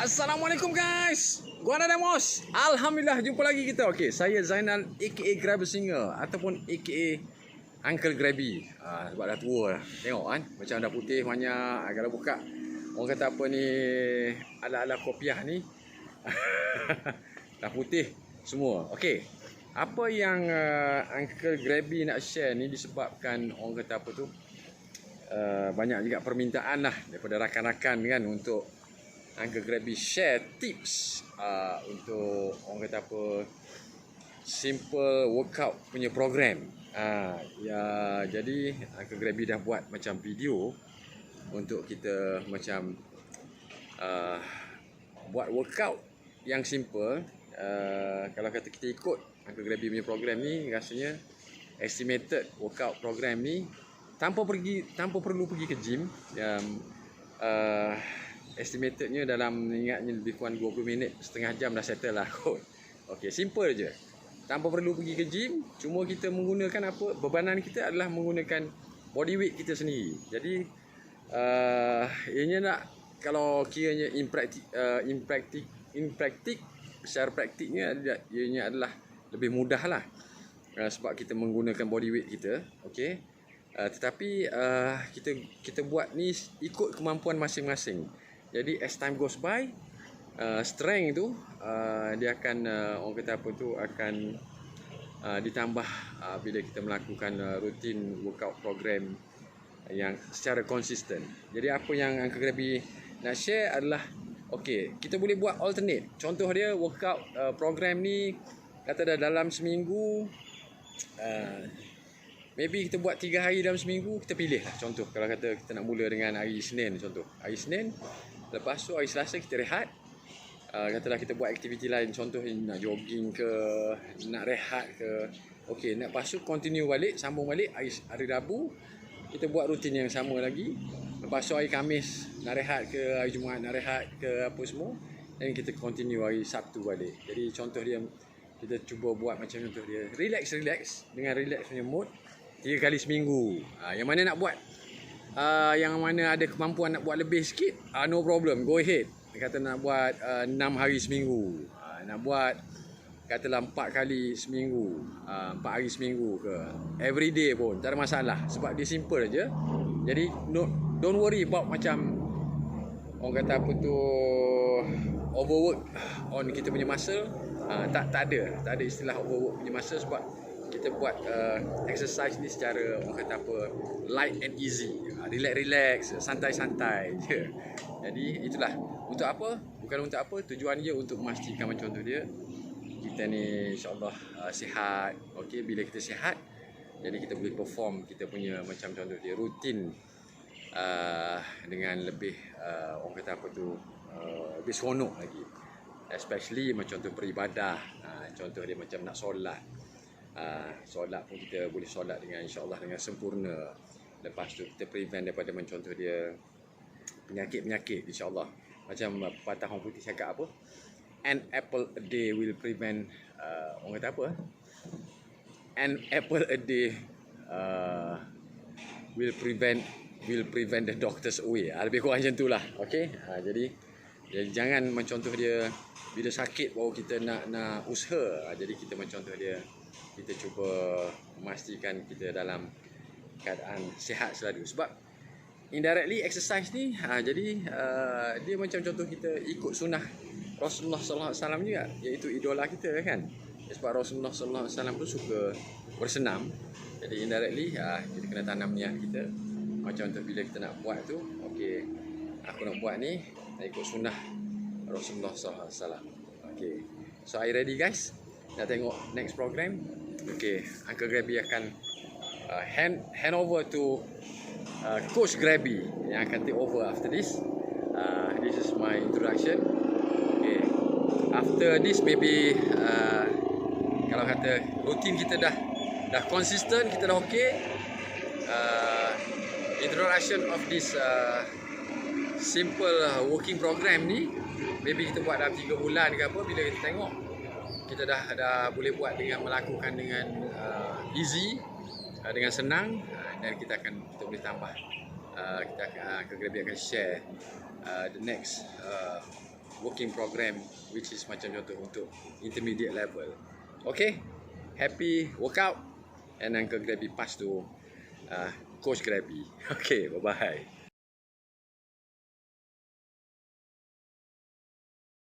Assalamualaikum guys. Gua ada Demos. Alhamdulillah jumpa lagi kita. Okey, saya Zainal aka Grabber Singer ataupun aka Uncle Grabby. Sebab dah tua dah. Tengok kan, macam dah putih banyak. Kalau buka orang kata apa ni, ala-ala kopiah ni. Dah putih semua. Okey. Apa yang Uncle Grabby nak share ni disebabkan orang kata apa tu? Banyak juga permintaan lah daripada rakan-rakan kan untuk Uncle Grabby share tips untuk orang kata apa, simple workout punya program. Ya, jadi Uncle Grabby dah buat macam video untuk kita macam buat workout yang simple. Kalau kata kita ikut Uncle Grabby punya program ni, rasanya estimated workout program ni tanpa perlu pergi ke gym. Estimatednya dalam, ingatnya lebih kurang 20 minit, setengah jam dah settle lah kot. Okey, simple je. Tanpa perlu pergi ke gym, cuma kita menggunakan apa? Bebanan kita adalah menggunakan body weight kita sendiri. Jadi ianya nak, kalau kiranya in practice secara praktiknya ianya adalah lebih mudah lah. Sebab kita menggunakan body weight kita, okey. Tetapi kita buat ni ikut kemampuan masing-masing. Jadi as time goes by, strength tu dia akan orang kata apa tu, akan ditambah bila kita melakukan rutin workout program yang secara konsisten. Jadi apa yang Uncle Grabby nak share adalah, okey, kita boleh buat alternate. Contoh dia workout program ni kata dah dalam seminggu, maybe kita buat 3 hari dalam seminggu, kita pilih lah. Contoh kalau kata kita nak mula dengan hari Isnin, contoh hari Isnin, lepas tu hari Selasa kita rehat. Katalah kita buat aktiviti lain, contoh nak jogging ke, nak rehat ke. Okey, nak lepas tu continue balik, sambung balik hari Rabu, kita buat rutin yang sama lagi. Lepas tu hari Khamis nak rehat ke, hari Jumaat nak rehat ke, apa semua. Dan kita continue hari Sabtu balik. Jadi contoh dia, kita cuba buat macam contoh dia, relax dengan relax punya mood 3 kali seminggu. Yang mana nak buat, yang mana ada kemampuan nak buat lebih sikit, no problem, go ahead. Dia kata nak buat 6 hari seminggu, nak buat katalah 4 kali seminggu, 4 hari seminggu ke, every day pun tak ada masalah. Sebab dia simple aja. Jadi don't worry about macam orang kata apa tu, overwork on kita punya muscle. Tak ada istilah overwork punya muscle, sebab kita buat exercise ni secara orang kata apa, light and easy, relax, santai-santai je. Jadi itulah untuk apa, bukan untuk apa, tujuan dia untuk memastikan macam tu dia, kita ni insyaAllah sihat. Okey, bila kita sihat, jadi kita boleh perform kita punya macam contoh dia rutin dengan lebih orang kata apa tu, lebih seronok lagi. Especially macam contoh beribadah, contoh dia macam nak solat. Solat pun kita boleh solat dengan insyaAllah dengan sempurna. Lepas tu kita prevent daripada mencontoh dia penyakit-penyakit insyaAllah. Macam pepatah orang putih cakap apa, an apple a day will prevent orang kata apa, an apple a day will prevent the doctors away. Lebih kurang macam tu lah. Okay? Jadi jangan mencontoh dia bila sakit baru kita nak usaha. Jadi kita mencontoh dia, kita cuba memastikan kita dalam keadaan sihat selalu. Sebab indirectly exercise ni, jadi dia macam contoh kita ikut sunnah Rasulullah SAW juga, iaitu idola kita kan. Sebab Rasulullah SAW tu suka bersenam. Jadi indirectly kita kena tanam niat kita. Macam contoh bila kita nak buat tu, okey, aku nak buat ni nak ikut sunnah Rasulullah SAW. Okay, so are you ready guys? Nak tengok next program? Okay, Uncle Grabby akan hand over to Coach Grabby yang akan take over after this. This is my introduction. Okay, after this maybe kalau kata rutin kita dah konsisten, kita dah okay, introduction of this simple working program ni maybe kita buat dalam 3 bulan ke apa. Bila kita tengok kita dah boleh buat dengan melakukan dengan easy, dengan senang, dan kita boleh tambah. Kita akan Grabby akan share the next working program which is macam contoh untuk intermediate level. Okay, happy workout and Uncle Grabby pass to Coach Grabby. Okay, bye-bye.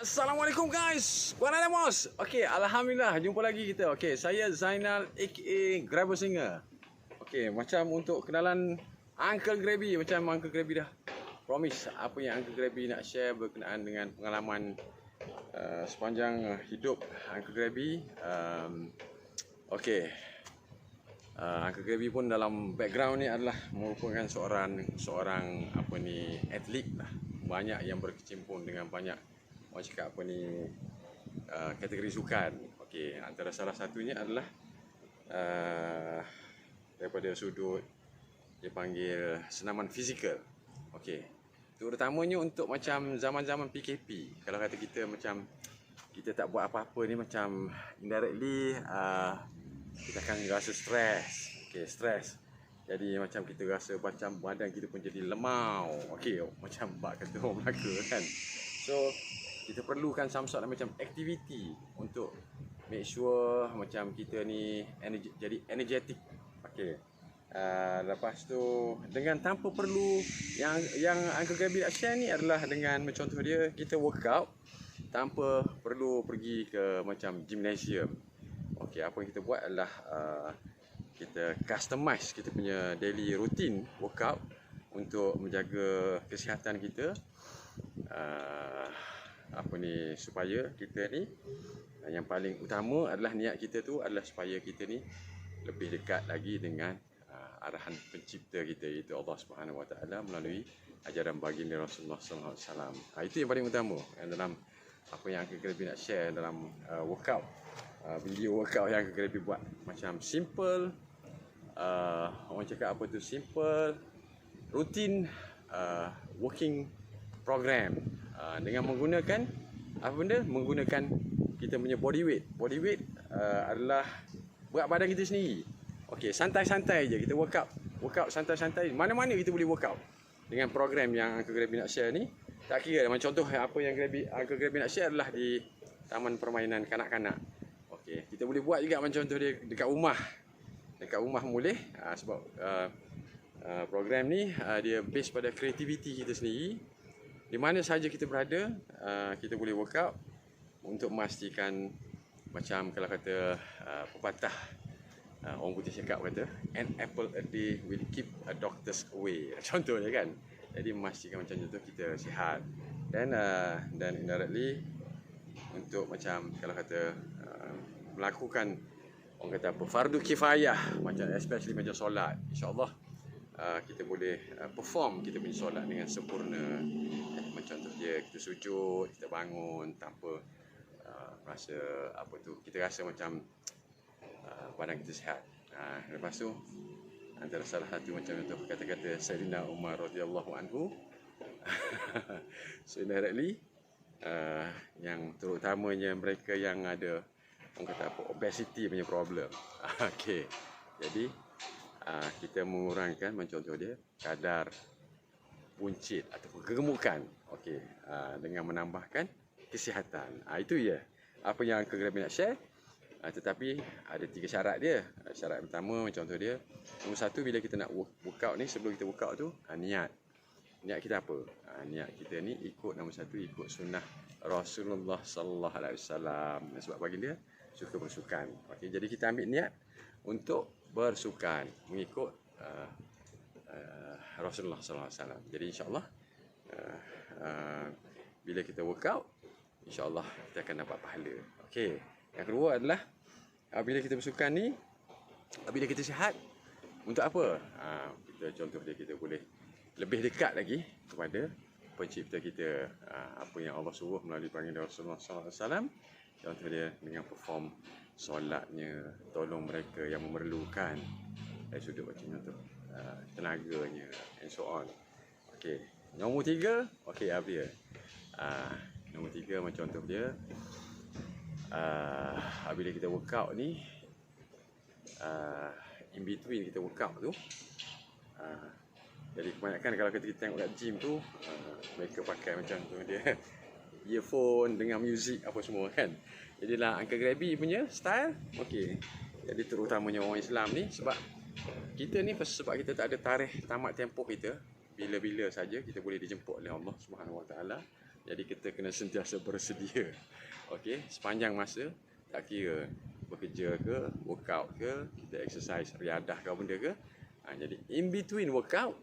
Assalamualaikum guys, Puan Adamos. Okay, Alhamdulillah jumpa lagi kita. Okay, saya Zainal aka Grabber Singer. Okay, macam untuk kenalan Uncle Grabby, macam Uncle Grabby dah promise apa yang Uncle Grabby nak share berkenaan dengan pengalaman sepanjang hidup Uncle Grabby. Okay, Uncle Grabby pun dalam background ni adalah merupakan seorang apa ni, atlet lah. Banyak yang berkecimpung dengan banyak, orang cakap apa ni, kategori sukan. Okey, antara salah satunya adalah daripada sudut dia panggil senaman fizikal. Okey, terutamanya untuk macam zaman-zaman PKP. Kalau kata kita macam kita tak buat apa-apa ni, macam indirectly kita akan rasa stres. Okey, stres. Jadi macam kita rasa macam badan kita pun jadi lemau. Okey, macam bak kata orang Melaka kan. So kita perlukan some sort macam aktiviti untuk make sure macam kita ni jadi energetic. Okey. Lepas tu dengan tanpa perlu yang Uncle Grabby nak share ni adalah dengan contoh dia, kita workout tanpa perlu pergi ke macam gymnasium. Okey, apa yang kita buat adalah kita customize kita punya daily routine workout untuk menjaga kesihatan kita. Apa ni, supaya kita ni, yang paling utama adalah niat kita tu adalah supaya kita ni lebih dekat lagi dengan arahan pencipta kita, iaitu Allah Subhanahu Wa Taala melalui ajaran baginda Rasulullah Sallallahu Alaihi Wasallam. Itu yang paling utama dalam apa yang Uncle Grabby nak share dalam workout, video workout yang Uncle Grabby buat. Macam simple, orang cakap apa tu, simple routine working program. Dengan menggunakan apa benda? Menggunakan kita punya body weight. Body weight adalah berat badan kita sendiri. Okey, santai-santai je kita workout. Workout santai-santai. Mana-mana kita boleh workout. Dengan program yang Uncle Grabby nak share ni, tak kira macam contoh apa yang Uncle Grabby nak share adalah di taman permainan kanak-kanak. Okey, kita boleh buat juga macam contoh dia dekat rumah. Dekat rumah boleh, sebab program ni dia base pada kreativiti kita sendiri. Di mana sahaja kita berada, kita boleh workout untuk memastikan macam kalau kata pepatah orang putih cakap kata, an apple a day will keep a doctors away. Contohnya kan. Jadi memastikan macam contoh kita sihat dan indirectly untuk macam kalau kata melakukan orang kata apa, fardu kifayah, macam especially macam solat, insya-Allah kita boleh perform kita punya solat dengan sempurna. Macam contoh dia, kita sujud, kita bangun tanpa rasa apa tu, kita rasa macam badan kita sihat. Lepas tu antara salah satu macam contoh kata-kata Sayyidina Umar radhiyallahu anhu. So indirectly yang terutamanya mereka yang ada orang kata apa, obesity punya problem. Okey, jadi kita mengurangkan macam contoh dia kadar buncit ataupun kegemukan. Okey, dengan menambahkan kesihatan. Itu ya apa yang Uncle Grabby nak share. Tetapi ada 3 syarat dia. Syarat pertama macam contoh dia, nombor 1, bila kita nak workout ni, sebelum kita workout tu, niat kita apa? Niat kita ni ikut, nombor 1, ikut sunnah Rasulullah Sallallahu Alaihi Wasallam. Sebab baginda suka bersukan. Okey, jadi kita ambil niat untuk bersukan mengikut Rasulullah Sallallahu Alaihi Wasallam. Jadi insya-Allah bila kita workout, insya-Allah kita akan dapat pahala. Okey. Yang kedua adalah bila kita bersukan ni, bila kita sihat, untuk apa? Kita contoh dia, kita boleh lebih dekat lagi kepada pencipta kita. Apa yang Allah suruh melalui baginda Rasulullah Sallallahu Alaihi Wasallam. Contoh dia dengan perform solatnya, tolong mereka yang memerlukan dari sudut macam contoh tenaganya and so on. Okey, nombor 3, okey apa dia? Nombor 3 macam contoh dia, bila kita workout ni, in between kita workout tu, jadi kebanyakan kalau kita tengok kat gym tu, mereka pakai macam tu dia earphone, dengar muzik apa semua kan. Jadilah Uncle Grabby punya style okey. Jadi terutamanya orang Islam ni, sebab kita ni sebab kita tak ada tarikh tamat tempoh kita, bila-bila saja kita boleh dijemput oleh Allah Subhanahu Wa Taala. Jadi kita kena sentiasa bersedia. Okey, sepanjang masa, tak kira bekerja ke, workout ke, kita exercise, riadah ke apa benda ke. Jadi in between workout,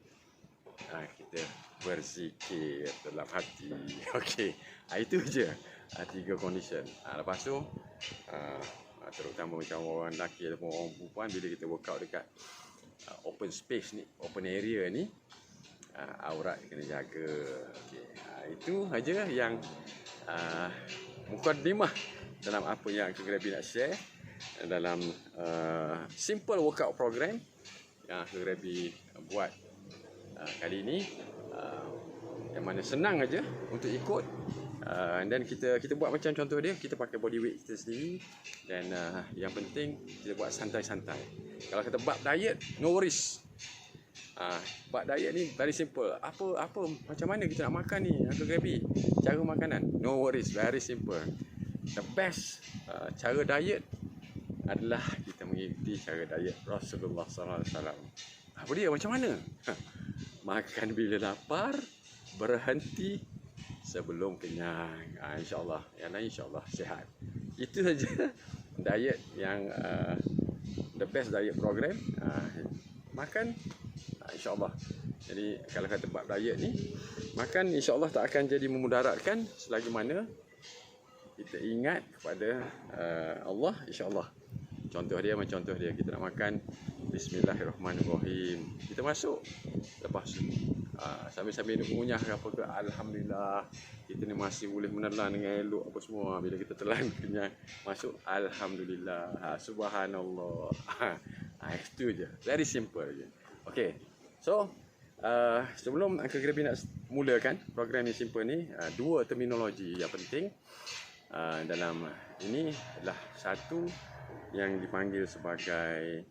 kita berzikir dalam hati. Okey, itu je. 3 condition. Lepas tu terutama macam orang lelaki ataupun orang perempuan, bila kita workout dekat open space ni, open area ni, aurat kena jaga. Okay. Itu aja yang mukadimah dalam apa yang Uncle Grabby nak share dalam simple workout program yang Uncle Grabby buat kali ini, yang mana senang aja untuk ikut. Dan kita buat macam contoh dia, kita pakai body weight kita sendiri, dan yang penting kita buat santai-santai. Kalau kata bab diet, no worries. Bab diet ni very simple. Apa macam mana kita nak makan ni Uncle Grabby, cara makanan, no worries, very simple. The best cara diet adalah kita mengikuti cara diet Rasulullah SAW. Apa dia, macam mana? Makan bila lapar, berhenti sebelum kenyang. InsyaAllah. Yang lain insyaAllah sihat. Itu saja diet yang the best diet program. Makan insyaAllah. Jadi kalau kata bab diet ni, makan insyaAllah tak akan jadi memudaratkan selagi mana kita ingat kepada Allah, insyaAllah. Contoh dia macam contoh dia, kita nak makan, Bismillahirrahmanirrahim, kita masuk, lepas sambil-sambil nak mengunyah ke apa ke, Alhamdulillah, kita ni masih boleh menelan dengan elok apa semua. Bila kita telan kenyang, masuk, Alhamdulillah, Subhanallah. Itu je, very simple je. Okay, so sebelum Uncle Grabby nak mulakan program yang simple ni, 2 terminologi yang penting dalam ini adalah satu yang dipanggil sebagai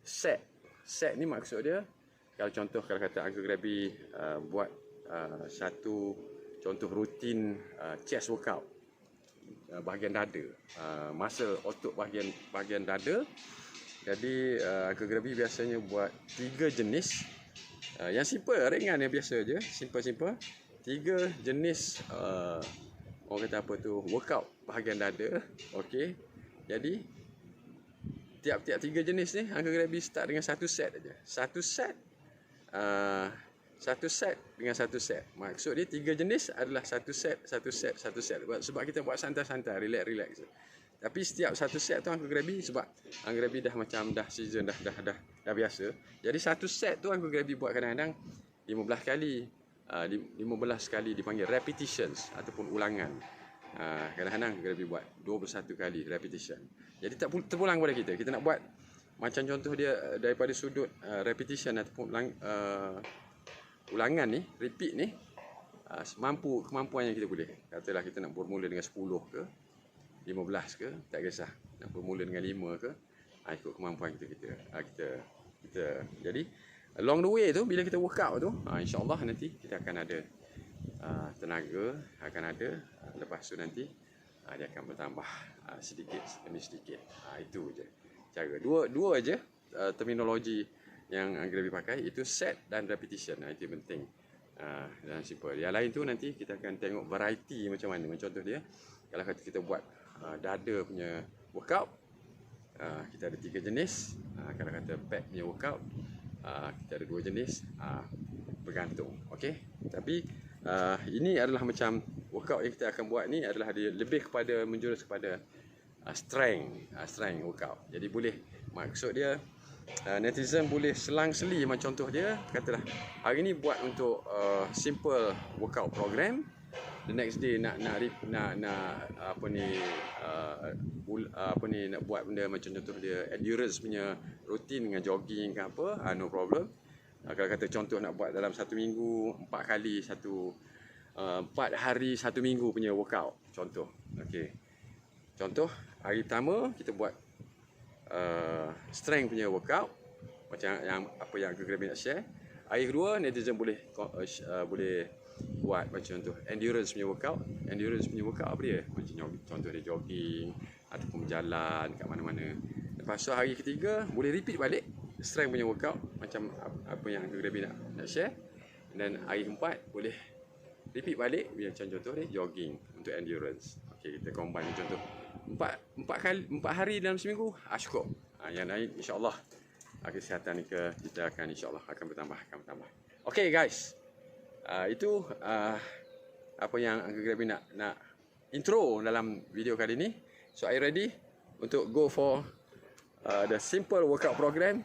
set. Set ni maksud dia, kalau contoh kalau kata Uncle Grabby buat satu contoh rutin chest workout, bahagian dada, muscle otot bahagian dada. Jadi Uncle Grabby biasanya buat 3 jenis yang simple, ringan, yang biasa je, simple-simple. 3 jenis orang kata apa tu, workout bahagian dada. Okey. Jadi tiap-tiap 3 jenis ni Uncle Grabby start dengan 1 set aja. 1 set dengan 1 set. Maksud dia 3 jenis adalah 1 set. Sebab kita buat santai-santai, relax. Tapi setiap 1 set tu Uncle Grabby, sebab Uncle Grabby dah macam dah season, dah biasa. Jadi 1 set tu Uncle Grabby buat kadang-kadang 15 kali. 15 kali dipanggil repetitions ataupun ulangan. Kadang-kadang Uncle Grabby buat 21 kali repetition. Jadi tak terpulang pada kita. Kita nak buat macam contoh dia daripada sudut repetition ataupun ulangan ni, repeat ni, kemampuan yang kita boleh. Katalah kita nak bermula dengan 10 ke, 15 ke, tak kisah. Nak bermula dengan 5 ke, ikut kemampuan kita. Jadi along the way tu, bila kita workout tu, insyaAllah nanti kita akan ada tenaga, akan ada. Lepas tu nanti dia akan bertambah sedikit demi sedikit. Itu je cara. Dua aja terminologi yang Uncle Grabby pakai, itu set dan repetition. Itu penting dan simple. Yang lain tu nanti kita akan tengok variety macam mana. Macam contoh dia, kalau kata kita buat dada punya workout, kita ada 3 jenis. Kalau kata back punya workout, kita ada 2 jenis. Bergantung. Okey. Tapi ini adalah macam workout yang kita akan buat ni adalah dia lebih kepada menjurus kepada strength workout. Jadi boleh, maksud dia netizen boleh selang-seli. Macam contoh dia, katalah hari ni buat untuk simple workout program, the next day nak nak buat benda macam contoh dia endurance punya rutin dengan jogging ke apa, no problem. Kalau kata contoh nak buat dalam 1 minggu 4 kali 4 hari 1 minggu punya workout, contoh. Okey. Contoh hari pertama kita buat strength punya workout macam yang Uncle Grabby nak share. hari kedua netizen boleh boleh buat macam tu endurance punya workout. Endurance punya workout apa dia? Macam contoh dia jogging ataupun berjalan kat mana-mana. Lepas tu hari ketiga boleh repeat balik strength punya workout macam apa yang Uncle Gravy nak share. Dan hari keempat boleh repeat balik macam contoh dia jogging untuk endurance. Okey, kita combine contoh 4 hari dalam seminggu. Cukup. Yang lain insya-Allah kesihatan ni kita akan insya-Allah akan bertambah. Okey guys. Itu apa yang Uncle Gravy nak intro dalam video kali ni. So are you ready untuk go for the simple workout program?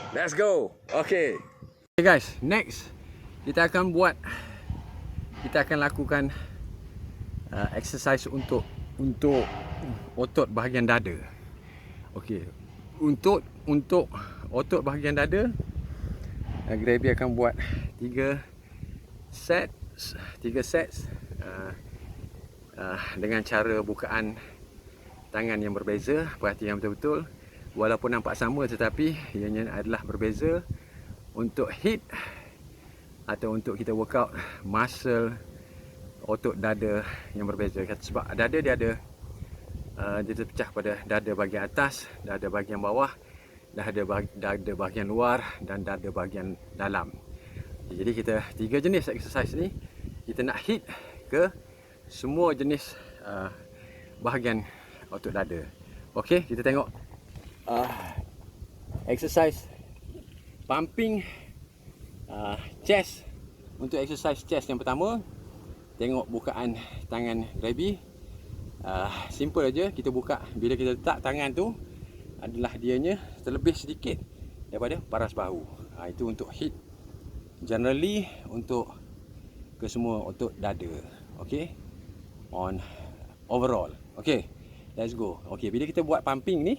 Let's go. Okay guys, next kita akan lakukan exercise untuk otot bahagian dada. Okey, untuk otot bahagian dada, Gravy akan buat 3 sets dengan cara bukaan tangan yang berbeza. Perhatikan betul-betul, walaupun nampak sama tetapi ianya adalah berbeza untuk hit atau untuk kita workout muscle otot dada yang berbeza. Sebab dada dia ada dia terpecah pada dada bahagian atas, dada bahagian bawah, dada bahagian luar dan dada bahagian dalam. Jadi kita 3 jenis exercise ni kita nak hit ke semua jenis bahagian otot dada. Okey, kita tengok exercise pumping chest. Untuk exercise chest yang pertama, tengok bukaan tangan Gravy. Simple aja, kita buka bila kita letak tangan tu adalah dianya terlebih sedikit daripada paras bahu. Itu untuk hit generally untuk ke semua otot dada. Okey, on overall. Okey, let's go. Okey, bila kita buat pumping ni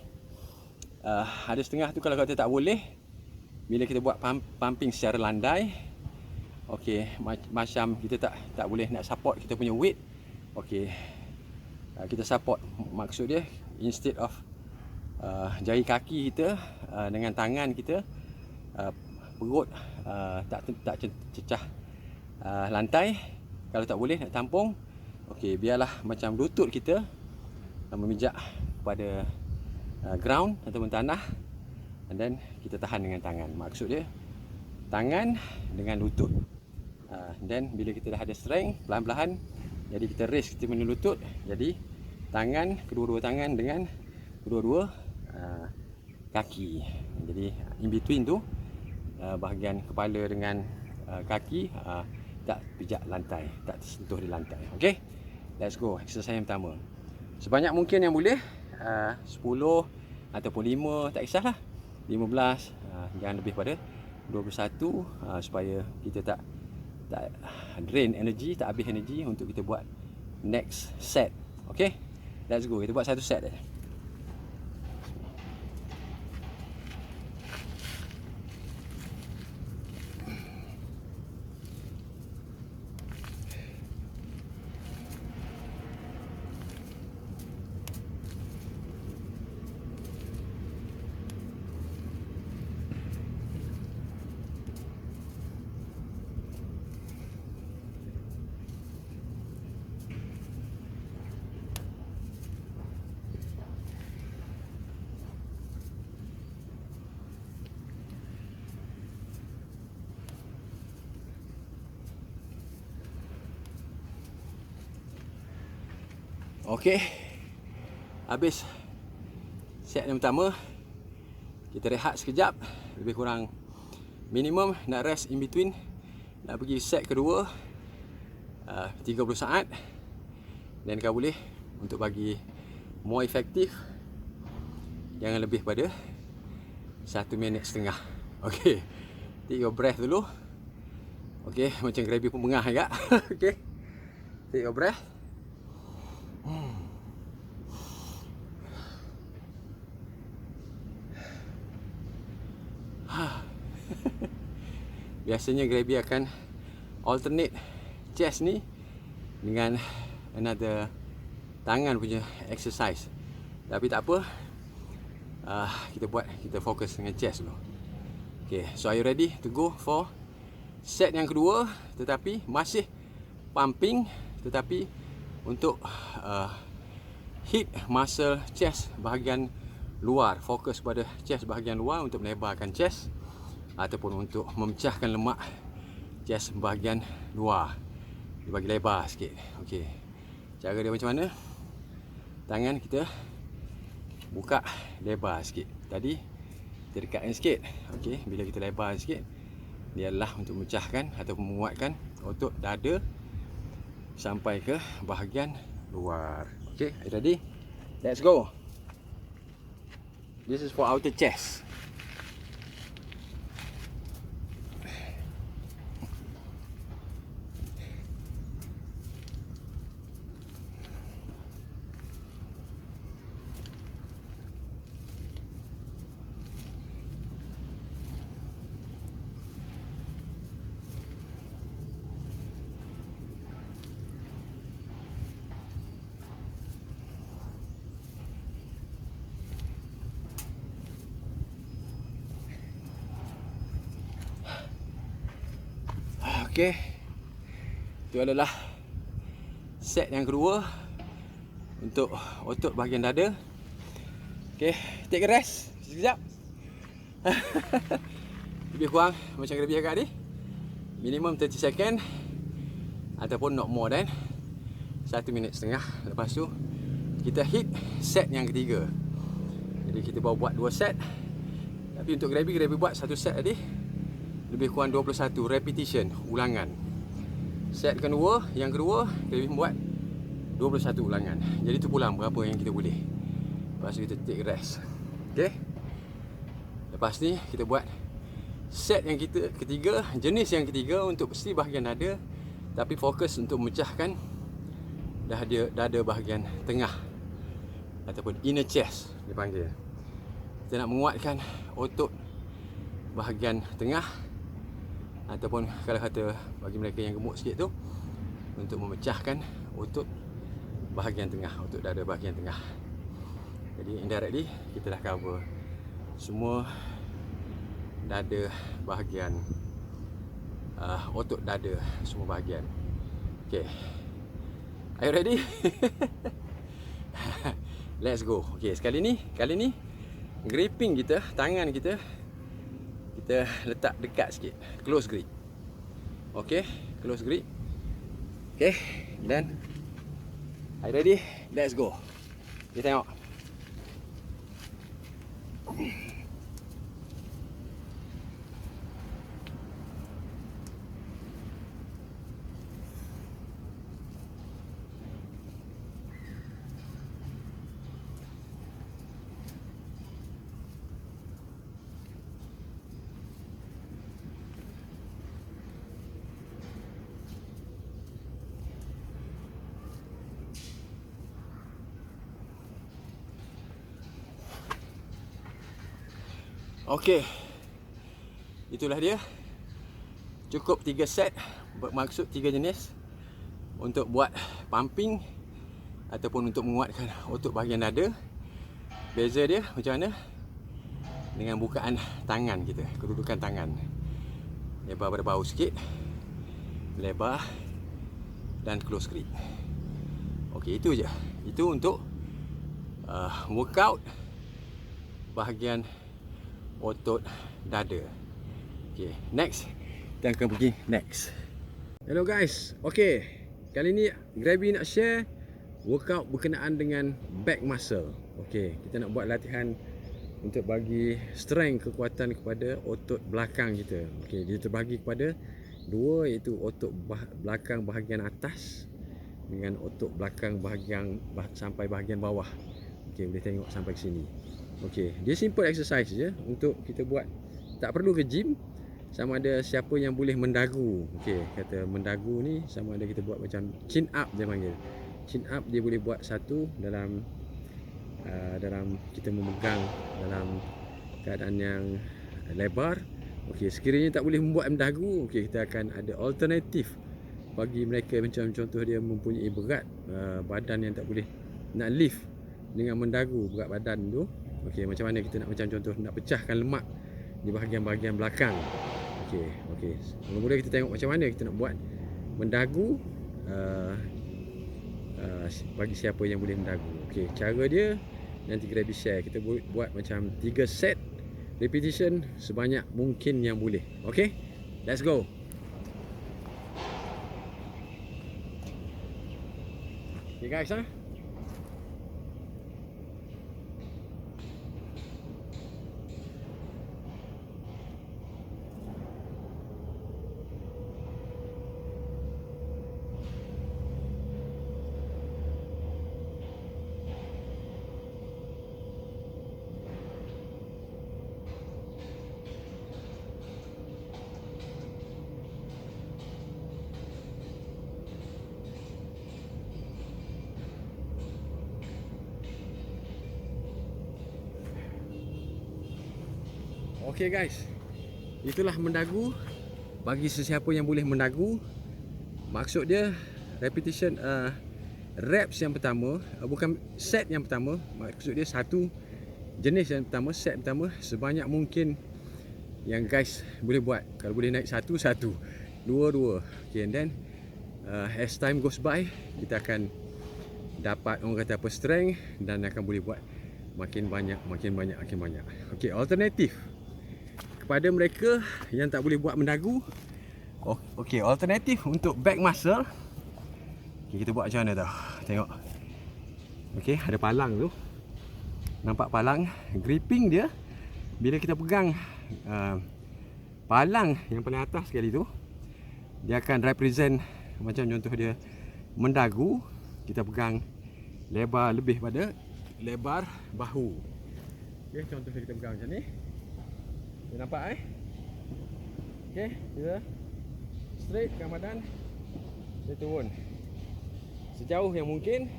ada setengah tu kalau kata tak boleh bila kita buat pumping secara landai. Okey, macam kita tak boleh nak support kita punya weight. Okey, kita support, maksud dia instead of jari kaki kita dengan tangan kita, perut tak cecah lantai. Kalau tak boleh nak tampung, okey, biarlah macam lutut kita memijak pada ground ataupun tanah, and then kita tahan dengan tangan. Maksud dia tangan dengan lutut. Then bila kita dah ada strength, perlahan-lahan jadi kita raise kita punya lutut, jadi tangan, kedua-dua tangan dengan kedua-dua kaki. Jadi in between tu bahagian kepala dengan kaki tak pijak lantai, tak tersentuh di lantai. Okey, let's go. Exercise yang pertama, sebanyak mungkin yang boleh, 10 ataupun 5, tak kisahlah, 15, jangan lebih pada 21, supaya kita tak drain energy, tak habis energy untuk kita buat next set. Okey, let's go. Kita buat satu set je. Okey, habis set yang pertama, kita rehat sekejap, lebih kurang minimum nak rest in between, nak pergi set kedua 30 saat. Dan kalau boleh untuk bagi more efektif, jangan lebih pada 1 minit setengah. Okey, take your breath dulu. Okey, macam Gravy pun bengah agak. Okey, take your breath. Biasanya Gravy akan alternate chest ni dengan another tangan punya exercise, tapi tak apa, kita fokus dengan chest dulu. Okay, so are you ready to go for set yang kedua tetapi masih pumping, tetapi untuk hit muscle chest bahagian luar, fokus pada chest bahagian luar untuk melebarkan chest ataupun untuk memecahkan lemak chest bahagian luar, dia bagi lebar sikit. Okey, cara dia macam mana? Tangan kita buka lebar sikit. Tadi kita dekatkan sikit. Okey, bila kita lebar sikit, dia adalah untuk memecahkan ataupun menguatkan otot dada sampai ke bahagian luar. Okey, are you ready? Let's go. This is for outer chest. Okey, itu adalah set yang kedua untuk otot bahagian dada. Okey, take a rest sekejap. Lebih kurang macam lebih agak ni, minimum 30 second ataupun not more than 1 minit setengah. Lepas tu kita hit set yang ketiga. Jadi kita baru buat 2 set, tapi untuk Grabby buat 1 set tadi lebih kurang 21 repetition, ulangan. Set kedua, yang kedua Grabby buat 21 ulangan. Jadi tu pulang berapa yang kita boleh. Lepas tu kita take rest. Okay, lepas ni kita buat set yang kita ketiga, jenis yang ketiga untuk mesti bahagian dada, tapi fokus untuk memecahkan dada bahagian tengah ataupun inner chest dipanggil. Kita nak menguatkan otot bahagian tengah, ataupun kalau kata bagi mereka yang gemuk sikit tu, untuk memecahkan otot bahagian tengah, otot dada bahagian tengah. Jadi indirectly kita dah cover semua dada bahagian, otot dada semua bahagian. Okay, are you ready? Let's go. Okay, kali ni gripping kita, tangan kita letak dekat sikit, close grip. Okay, close grip. Okay, dan are you ready? Let's go. Kita tengok. Okey, itulah dia. Cukup 3 set, bermaksud 3 jenis untuk buat pumping ataupun untuk menguatkan otot bahagian dada. Beza dia macam mana? Dengan bukaan tangan kita, kedudukan tangan. Lebar pada bahu sikit, lebar dan close grip. Okey, itu je. Itu untuk workout bahagian otot dada. Okay, next kita akan pergi next. Hello guys. Okay, kali ni Grabby nak share workout berkenaan dengan back muscle. Okay, kita nak buat latihan untuk bagi strength, kekuatan kepada otot belakang kita. Okay, dia terbagi kepada dua, iaitu otot belakang bahagian atas dengan otot belakang bahagian sampai bahagian bawah. Okay, boleh tengok sampai ke sini. Okey, dia simple exercise je untuk kita buat. Tak perlu ke gym. Sama ada siapa yang boleh mendagu. Okey, kata mendagu ni sama ada kita buat macam chin up dia panggil. Chin up dia boleh buat satu dalam kita memegang dalam keadaan yang lebar. Okey, sekiranya tak boleh membuat mendagu, okey, kita akan ada alternatif bagi mereka, macam contoh dia mempunyai berat badan yang tak boleh nak lift dengan mendagu berat badan tu. Okey, macam mana kita nak, macam contoh nak pecahkan lemak di bahagian belakang. Okey. Mula-mula kita tengok macam mana kita nak buat mendagu bagi siapa yang boleh mendagu. Okey, cara dia nanti Grabby share. Kita buat macam 3 set repetition sebanyak mungkin yang boleh. Okey? Let's go. Okay guys, Okey guys, itulah mendagu bagi sesiapa yang boleh mendagu. Maksud dia repetition reps yang pertama, bukan set yang pertama. Maksud dia satu jenis yang pertama, set pertama sebanyak mungkin yang guys boleh buat. Kalau boleh naik satu, dua. Okay, and then as time goes by, kita akan dapat orang kata apa strength dan akan boleh buat makin banyak. Okay, alternatif kepada mereka yang tak boleh buat mendagu. Okay, alternatif untuk back muscle. Okay, kita buat macam mana tau. Tengok. Okay, ada palang tu. Nampak palang? Gripping dia, bila kita pegang palang yang paling atas sekali tu, dia akan represent macam contoh dia mendagu. Kita pegang lebar lebih pada lebar bahu. Okay, contoh kita pegang macam ni. Dia nampak Okay, kita straight pegang badan. Dia turun sejauh yang mungkin.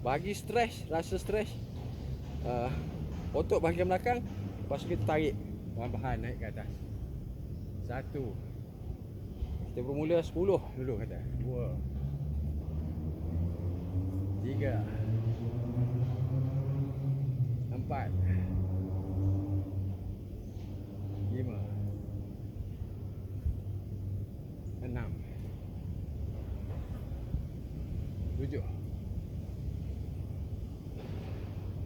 Bagi stretch, rasa stretch otot bahagian belakang. Lepas tu kita tarik perlahan-lahan naik ke atas. 1. Kita bermula 10 dulu kata. 2, 3, 4, 5, 6, 7,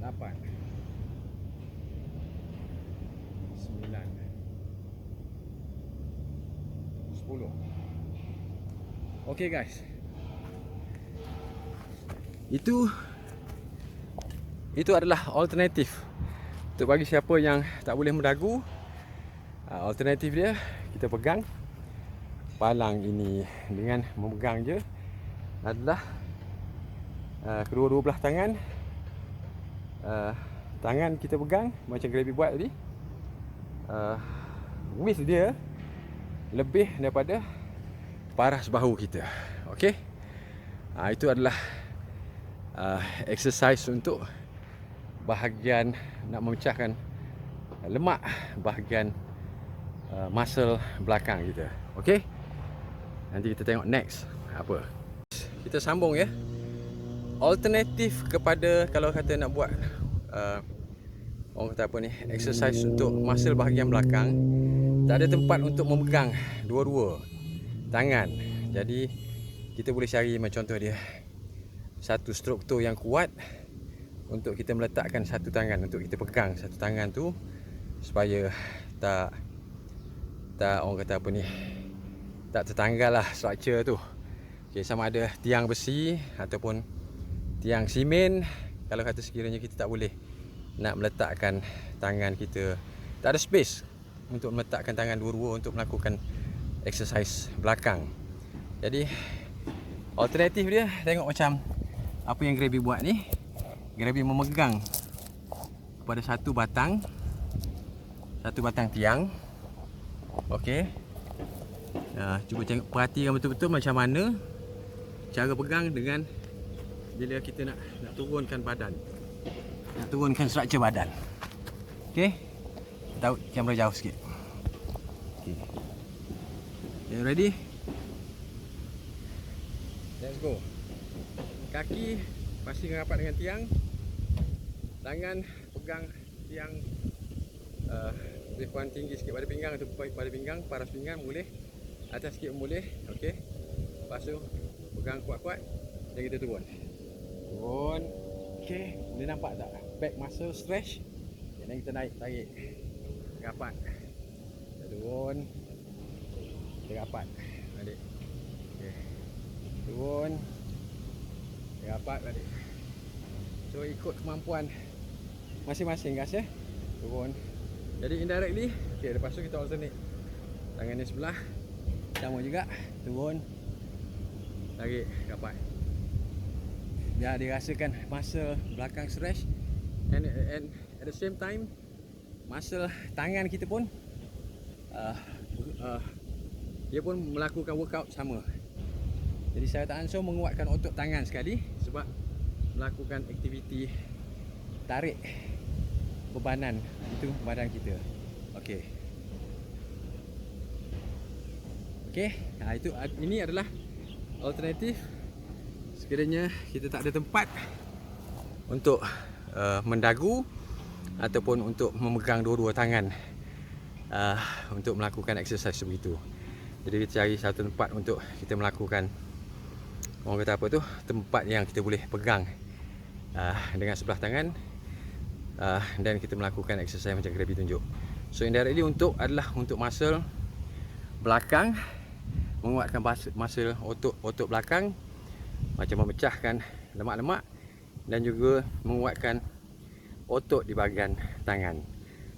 8, 9, 10. Okay guys, itu adalah alternatif untuk bagi siapa yang tak boleh mendagu. Alternatif dia, kita pegang palang ini dengan memegang je adalah kedua-dua belah tangan. Tangan kita pegang macam Grabby buat tadi. Width dia lebih daripada paras bahu kita. Okey. Itu adalah exercise untuk bahagian nak memecahkan lemak bahagian muscle belakang kita. Okey. Nanti kita tengok next apa. Kita sambung ya. Alternatif kepada kalau kata nak buat orang kata apa ni, exercise untuk muscle bahagian belakang, tak ada tempat untuk memegang dua-dua tangan. Jadi kita boleh cari macam contoh dia satu struktur yang kuat untuk kita meletakkan satu tangan, untuk kita pegang satu tangan tu supaya tak orang kata apa ni, tak tertanggal lah struktur tu. Okay, sama ada tiang besi ataupun tiang simen. Kalau kata sekiranya kita tak boleh nak meletakkan tangan kita, tak ada space untuk meletakkan tangan dua-dua untuk melakukan exercise belakang. Jadi alternatif dia, tengok macam apa yang Grabby buat ni. Grabby memegang kepada satu batang tiang. Okey. Cuba perhatikan betul-betul macam mana cara pegang dengan bila kita nak turunkan badan, nak turunkan struktur badan. Okey. Tahu kamera jauh sikit. Okey. You ready? Let's go. Kaki pastikan rapat dengan tiang. Tangan pegang tiang Lebih kurang tinggi sikit pada pinggang atau pada pinggang, paras pinggang boleh. Atas sikit pun boleh. Okey. Lepas tu pegang kuat-kuat dan kita turun. Turun. Okey, boleh nampak tak? Back muscle stretch. Dan kita naik, tarik. Rapat. Kita turun. Kita rapat. Balik. Okey. Turun. Kita rapat balik. So ikut kemampuan masing-masing guys ya. Turun. Jadi indirectly, okey, lepas tu kita alternate. Tangan ni sebelah. Sama juga. Turun. Tarik, rapat. Biar dirasakan muscle belakang stretch. And at the same time, muscle tangan kita pun dia pun melakukan workout sama. Jadi saya tak ansur menguatkan otot tangan sekali sebab melakukan aktiviti tarik bebanan itu badan kita. Okey. Okey, itu ini adalah alternatif sekiranya kita tak ada tempat untuk mendagu ataupun untuk memegang dua-dua tangan untuk melakukan exercise sebegitu. Jadi kita cari satu tempat untuk kita melakukan, orang kata apa tu, tempat yang kita boleh pegang dengan sebelah tangan dan kita melakukan exercise macam Krabi tunjuk. So indirectly adalah untuk muscle belakang, menguatkan muscle otot belakang, macam memecahkan lemak-lemak dan juga menguatkan otot di bahagian tangan,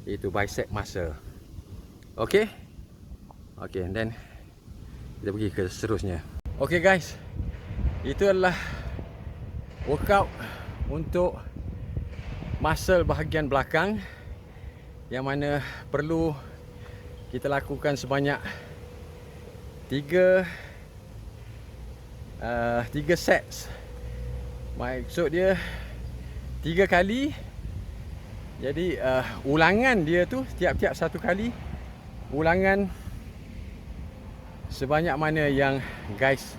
iaitu bicep muscle. Okey. Okey, and then kita pergi ke seterusnya. Okey guys, itu adalah workout untuk muscle bahagian belakang yang mana perlu kita lakukan sebanyak 3 sets. Maksud dia 3 kali. Jadi ulangan dia tu tiap-tiap satu kali, ulangan sebanyak mana yang guys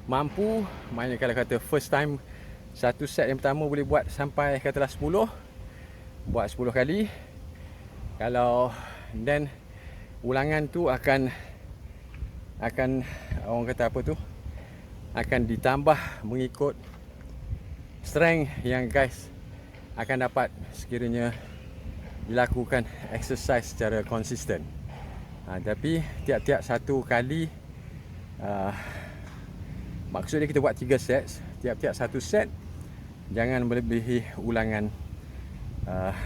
mampu. Maknanya kalau kata first time, satu set yang pertama boleh buat sampai katalah 10, buat 10 kali. Kalau then ulangan tu akan orang kata apa tu, akan ditambah mengikut strength yang guys akan dapat sekiranya dilakukan exercise secara konsisten. Tapi tiap-tiap satu kali, maksudnya kita buat 3 sets. Tiap-tiap satu set jangan melebihi ulangan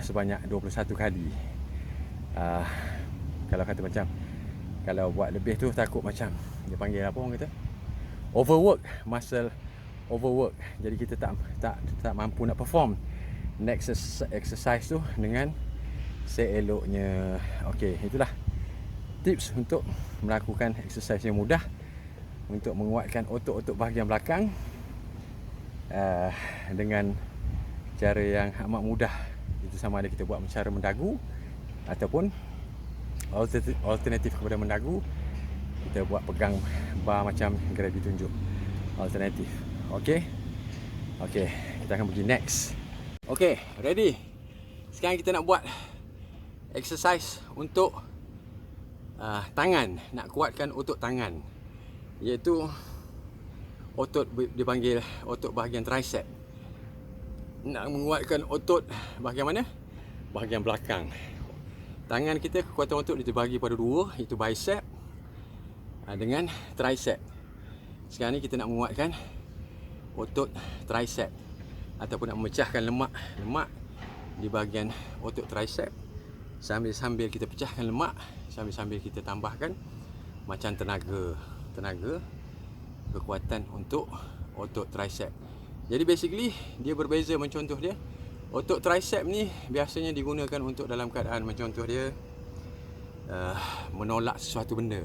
sebanyak 21 kali. Kalau kata macam, kalau buat lebih tu takut macam dia panggil apa orang kata, overwork, muscle overwork. Jadi kita tak mampu nak perform next exercise tu dengan seeloknya. Okey, itulah tips untuk melakukan exercise yang mudah untuk menguatkan otot-otot bahagian belakang dengan cara yang amat mudah. Itu sama ada kita buat cara mendagu ataupun alternatif kepada mendagu, kita buat pegang bar macam Krabi tunjuk. Alternatif. Okey. Okey, kita akan pergi next. Okey, ready. Sekarang kita nak buat exercise untuk tangan, nak kuatkan otot tangan, iaitu otot dipanggil otot bahagian tricep. Nak menguatkan otot bahagian mana? Bahagian belakang. Tangan kita, kekuatan otot dibagi pada dua, iaitu bicep dengan tricep. Sekarang ni kita nak menguatkan otot tricep ataupun nak memecahkan lemak di bahagian otot tricep. Sambil kita pecahkan lemak, sambil kita tambahkan macam tenaga kekuatan untuk otot tricep. Jadi basically dia berbeza. Mencontoh dia, otot tricep ni biasanya digunakan untuk dalam keadaan mencontoh dia menolak sesuatu benda.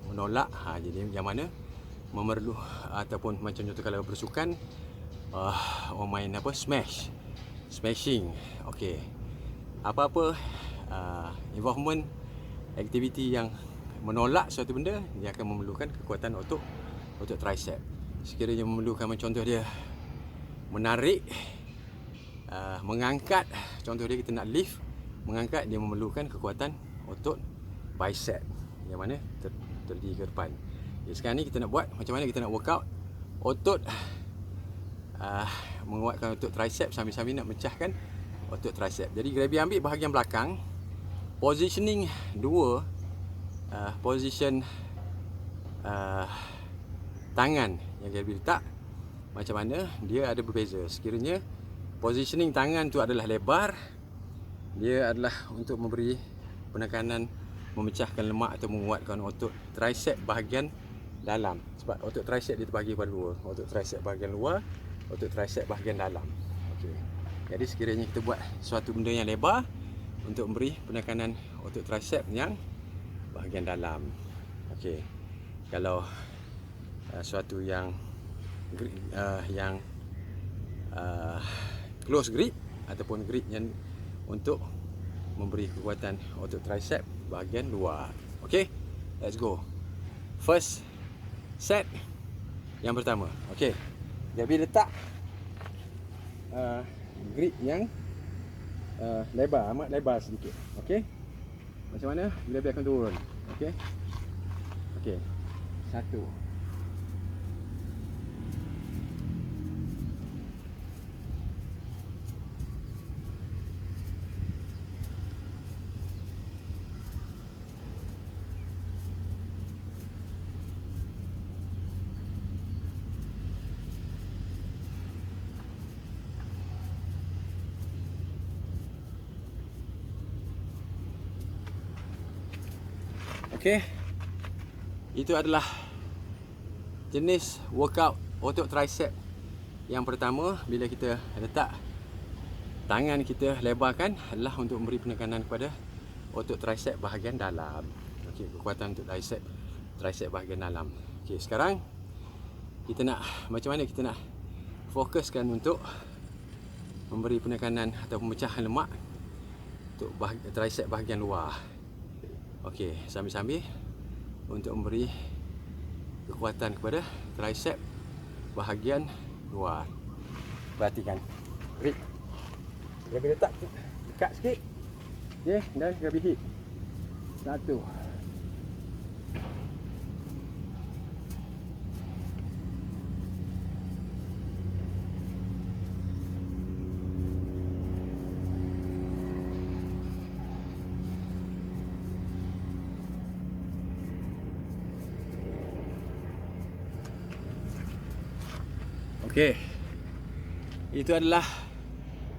Menolak, jadi yang mana memerlu ataupun macam contoh kalau bersukan, orang main apa, smashing. Okey, apa-apa involvement aktiviti yang menolak suatu benda, dia akan memerlukan kekuatan otot tricep. Sekiranya memerlukan contoh dia menarik, mengangkat, contoh dia kita nak lift mengangkat dia memerlukan kekuatan otot bicep yang mana terdiri ke depan. Okay, sekarang ni kita nak buat macam mana kita nak workout otot menguatkan otot tricep sambil-sambil nak mecahkan otot tricep. Jadi Grabby ambil bahagian belakang, positioning dua position tangan yang Grabby letak macam mana dia ada berbeza. Sekiranya positioning tangan tu adalah lebar, dia adalah untuk memberi penekanan memecahkan lemak atau menguatkan otot tricep bahagian dalam. Sebab otot tricep dia terbahagi pada dua, otot tricep bahagian luar, otot tricep bahagian dalam. Okey. Jadi sekiranya kita buat suatu benda yang lebar untuk memberi penekanan otot tricep yang bahagian dalam. Okey. Kalau suatu yang close grip ataupun grip yang untuk memberi kekuatan otot tricep bahagian luar. Okey. Let's go. First set yang pertama. Okey. Grabby letak grip yang lebar, amat lebar sedikit. Okey. Macam mana? Grabby akan turun. Okey. Okey. Satu. Okey. Itu adalah jenis workout otot tricep yang pertama. Bila kita letak tangan kita lebarkan adalah untuk memberi penekanan kepada otot tricep bahagian dalam. Okey, kekuatan untuk tricep bahagian dalam. Okey, sekarang kita nak macam mana kita nak fokuskan untuk memberi penekanan atau pemecahan lemak untuk tricep bahagian luar. Okey, sambil-sambil untuk memberi kekuatan kepada tricep bahagian luar. Perhatikan. Grip. Grabby letak dekat sikit. Okey, dan Grabby hit. Satu. Okey. Itu adalah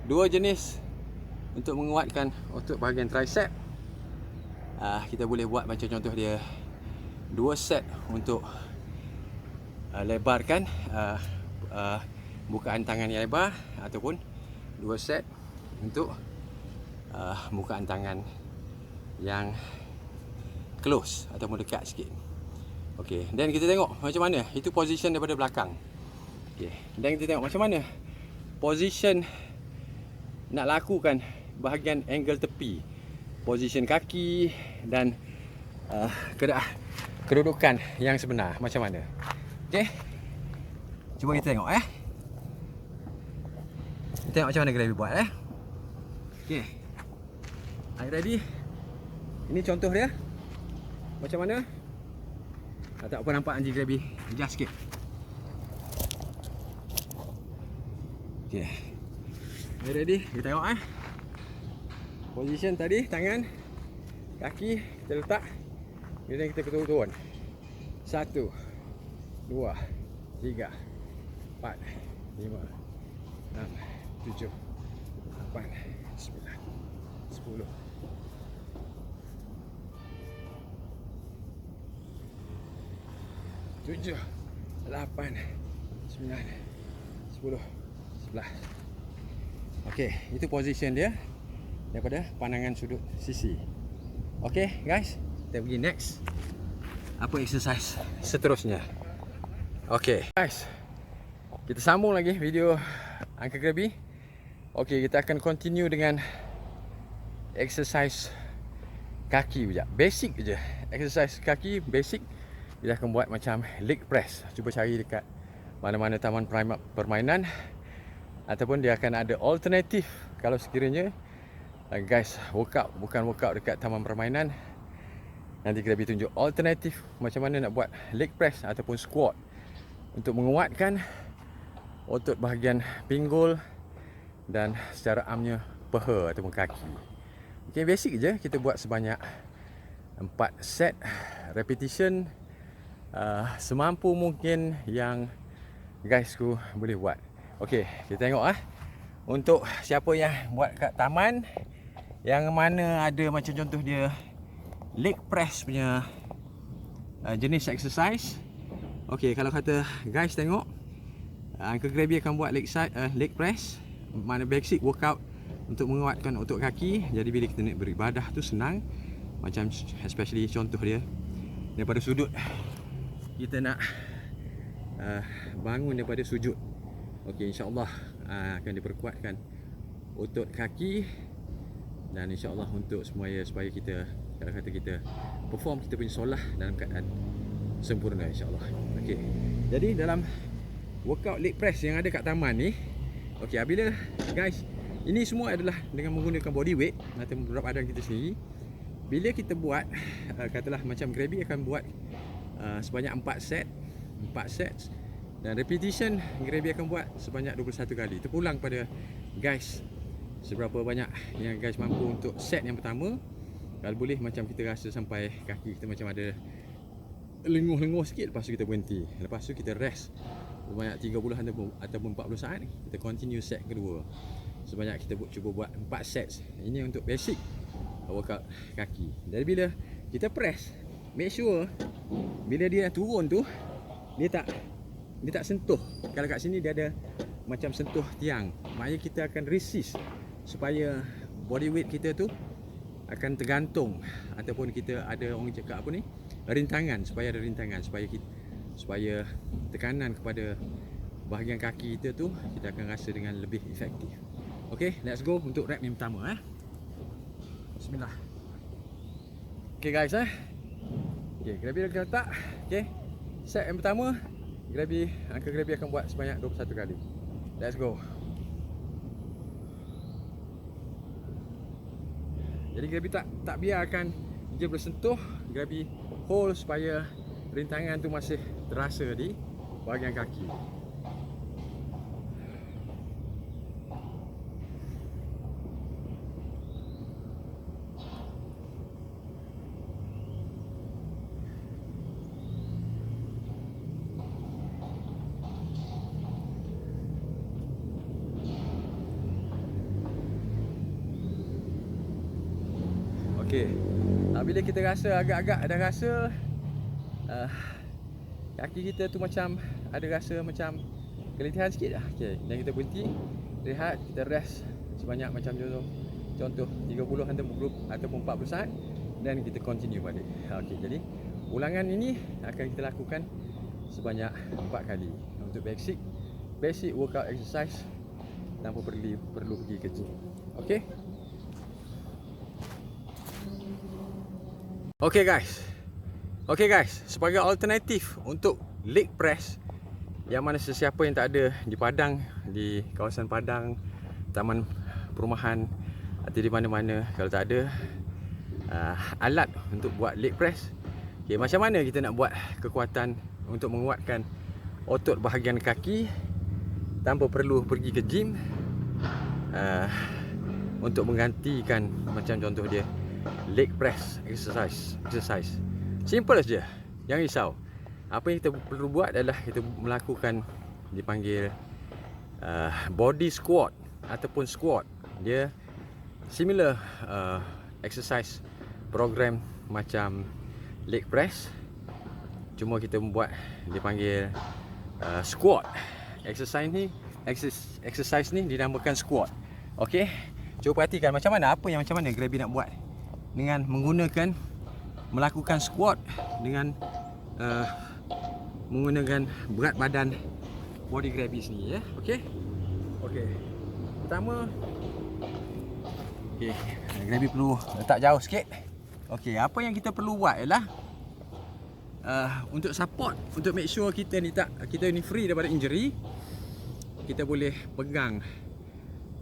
dua jenis untuk menguatkan otot bahagian tricep. Kita boleh buat macam contoh dia 2 set untuk lebarkan bukaan tangan yang lebar, ataupun 2 set untuk bukaan tangan yang close ataupun dekat sikit. Okey, dan kita tengok macam mana itu position daripada belakang. Okay. Dan kita tengok macam mana position nak lakukan bahagian angle tepi, position kaki dan kedudukan yang sebenar macam mana. Okey, cuba kita tengok kita tengok macam mana Grabby buat Okey, are you ready? Ini contoh dia macam mana. Tak apa nampak anjing Grabby, adjust sikit. Okay. You ready? Kita tengok position tadi, tangan, kaki kita letak. Kemudian kita turun. 1, 2, 3, 4, 5, 6, 7, 8, 9, 10, 11, 7, 8, 9, 10, 11. Okey, itu position dia daripada pandangan sudut sisi. Okey guys, kita pergi next. Apa exercise seterusnya? Okey guys, kita sambung lagi video Uncle Grabby. Okey, kita akan continue dengan exercise kaki sekejap. Basic je. Exercise kaki basic. Kita akan buat macam leg press. Cuba cari dekat mana-mana taman permainan, ataupun dia akan ada alternatif kalau sekiranya Guys, workout bukan workout dekat taman permainan. Nanti Krabi tunjuk alternatif macam mana nak buat leg press ataupun squat untuk menguatkan otot bahagian pinggul dan secara amnya peha ataupun kaki. Okay, basic je, kita buat sebanyak 4 set repetition semampu mungkin yang guys ku boleh buat. Okay, kita tengok untuk siapa yang buat kat taman, yang mana ada macam contoh dia leg press punya jenis exercise. Okay, kalau kata guys tengok, Uncle Krabi akan buat leg press, mana basic workout untuk menguatkan otot kaki. Jadi bila kita nak beribadah tu senang. Macam especially contoh dia daripada sudut, kita nak bangun daripada sujud. Okay, insyaAllah akan diperkuatkan otot kaki. Dan insyaAllah untuk supaya kita, kalau kata kita perform kita punya solah dalam keadaan sempurna, insyaAllah. Okay, jadi dalam workout leg press yang ada kat taman ni, okay, bila guys, ini semua adalah dengan menggunakan body weight atau berat badan kita sendiri. Bila kita buat, katalah macam Krabi akan buat sebanyak 4 sets. Dan repetition Krabi akan buat sebanyak 21 kali. Terpulang pada guys seberapa banyak yang guys mampu untuk set yang pertama. Kalau boleh macam kita rasa sampai kaki kita macam ada lenguh-lenguh sikit, lepas tu kita berhenti. Lepas tu kita rest sebanyak 30 ataupun 40 saat. Kita continue set kedua. Sebanyak kita cuba buat 4 sets. Ini untuk basic workout kaki. Jadi bila kita press, make sure bila dia turun tu dia tak sentuh. Kalau kat sini dia ada macam sentuh tiang, maknanya kita akan resist supaya body weight kita tu akan tergantung, ataupun kita ada orang cakap apa ni, rintangan, supaya ada rintangan, supaya tekanan kepada bahagian kaki kita tu kita akan rasa dengan lebih efektif. Okay, let's go untuk rep yang pertama. Bismillah. Okay guys, okay, Krabi dah letak. Okay, set yang pertama Uncle Krabi akan buat sebanyak 21 kali. Let's go. Jadi Krabi tak biarkan dia bersentuh. Krabi hold supaya rintangan tu masih terasa di bahagian kaki. Okey. Bila kita rasa agak-agak ada rasa kaki kita tu macam ada rasa macam keletihan sikit dah. Okey, dan kita berhenti, rehat, kita rest sebanyak macam contoh 30 ataupun 40 saat dan kita continue balik. Okey, jadi ulangan ini akan kita lakukan sebanyak 4 kali untuk basic workout exercise tanpa perlu pergi ke gym. Okey. Okay guys, sebagai alternatif untuk leg press, yang mana sesiapa yang tak ada di Padang, di kawasan Padang, taman perumahan atau di mana-mana, kalau tak ada alat untuk buat leg press, okay, macam mana kita nak buat kekuatan untuk menguatkan otot bahagian kaki tanpa perlu pergi ke gym, untuk menggantikan macam contoh dia leg press exercise. Simple saja, jangan risau. Apa yang kita perlu buat adalah kita melakukan dipanggil body squat ataupun squat. Dia similar exercise program macam leg press, cuma kita membuat dipanggil squat. Exercise ni dinamakan squat. Okey, cuba perhatikan macam mana Krabi nak buat dengan melakukan squat dengan menggunakan berat badan body Krabi sini, ya. Okey. Pertama, Krabi perlu letak jauh sikit. Okey, apa yang kita perlu buat ialah untuk support, untuk make sure kita ni free daripada injury, kita boleh pegang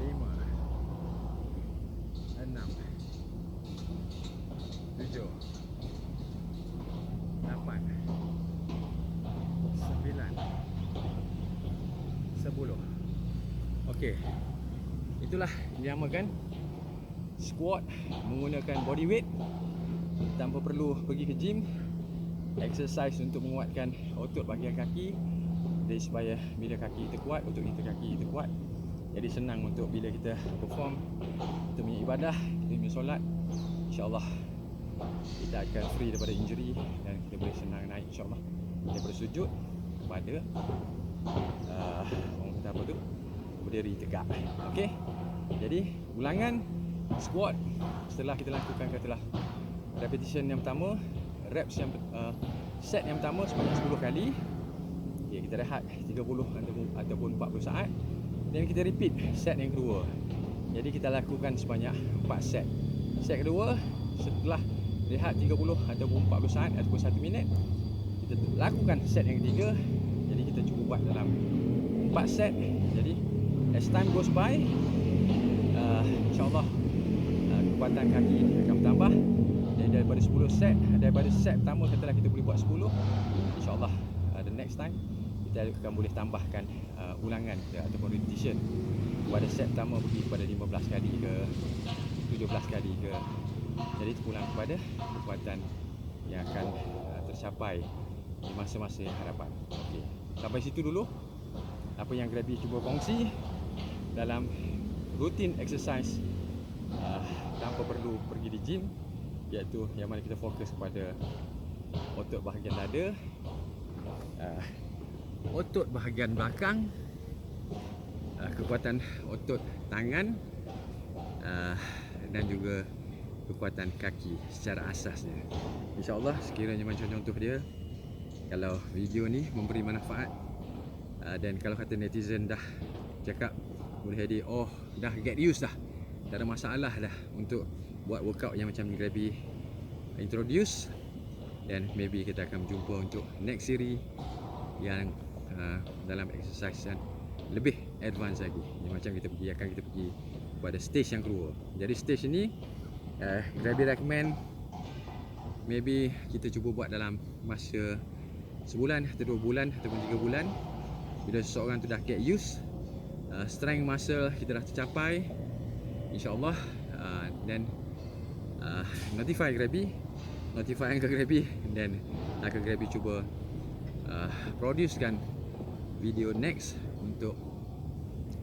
lima, enam, tujuh, lapan, sembilan, 10. Okey. Itulah dinamakan squat menggunakan body weight tanpa perlu pergi ke gym. Exercise untuk menguatkan otot bahagian kaki, jadi supaya bila kaki kita kuat, otot kita kaki kita kuat, jadi senang untuk bila kita perform, kita punya ibadah, kita punya solat, insyaAllah kita akan free daripada injury dan kita boleh senang naik insyaAllah daripada sujud kepada orang kata apa tu, berdiri tegak. Okey, jadi ulangan squat setelah kita lakukan katalah repetition yang pertama, reps yang set yang pertama sebanyak 10 kali. Okay, kita rehat 30 ataupun 40 saat, dan kita repeat set yang kedua. Jadi kita lakukan sebanyak 4 set. Set kedua setelah rehat 30 ataupun 40 saat ataupun 1 minit, kita lakukan set yang ketiga. Jadi kita cuba buat dalam 4 set. Jadi as time goes by, insyaAllah kekuatan kaki akan bertambah. Dan daripada 10 set, daripada set pertama setelah kita boleh buat 10, insyaAllah the next time kita akan boleh tambahkan ulangan kita ataupun repetition. Pada set pertama pergi kepada 15 kali ke 17 kali ke. Jadi terpulang kepada kekuatan yang akan tercapai di masa-masa yang hadapan. Okey, sampai situ dulu apa yang Grabby cuba kongsi dalam rutin exercise tanpa perlu pergi di gym, iaitu yang mana kita fokus kepada otot bahagian dada, otot bahagian belakang, kekuatan otot tangan, dan juga kekuatan kaki secara asasnya. InsyaAllah sekiranya macam contoh dia, kalau video ni memberi manfaat, dan kalau kata netizen dah cakap boleh jadi, oh dah get used dah, tak ada masalah dah untuk buat workout yang macam Grabby introduce, dan maybe kita akan berjumpa untuk next series yang dalam exercise yang lebih advance lagi. Yang macam kita akan pergi pada stage yang kedua. Jadi stage ini Grabby recommend maybe kita cuba buat dalam masa sebulan atau 2 bulan ataupun 3 bulan. Bila seseorang tu dah get used, strength muscle kita dah tercapai, insyaAllah, dan notify Uncle Grabby, dan Uncle Grabby cuba producekan video next untuk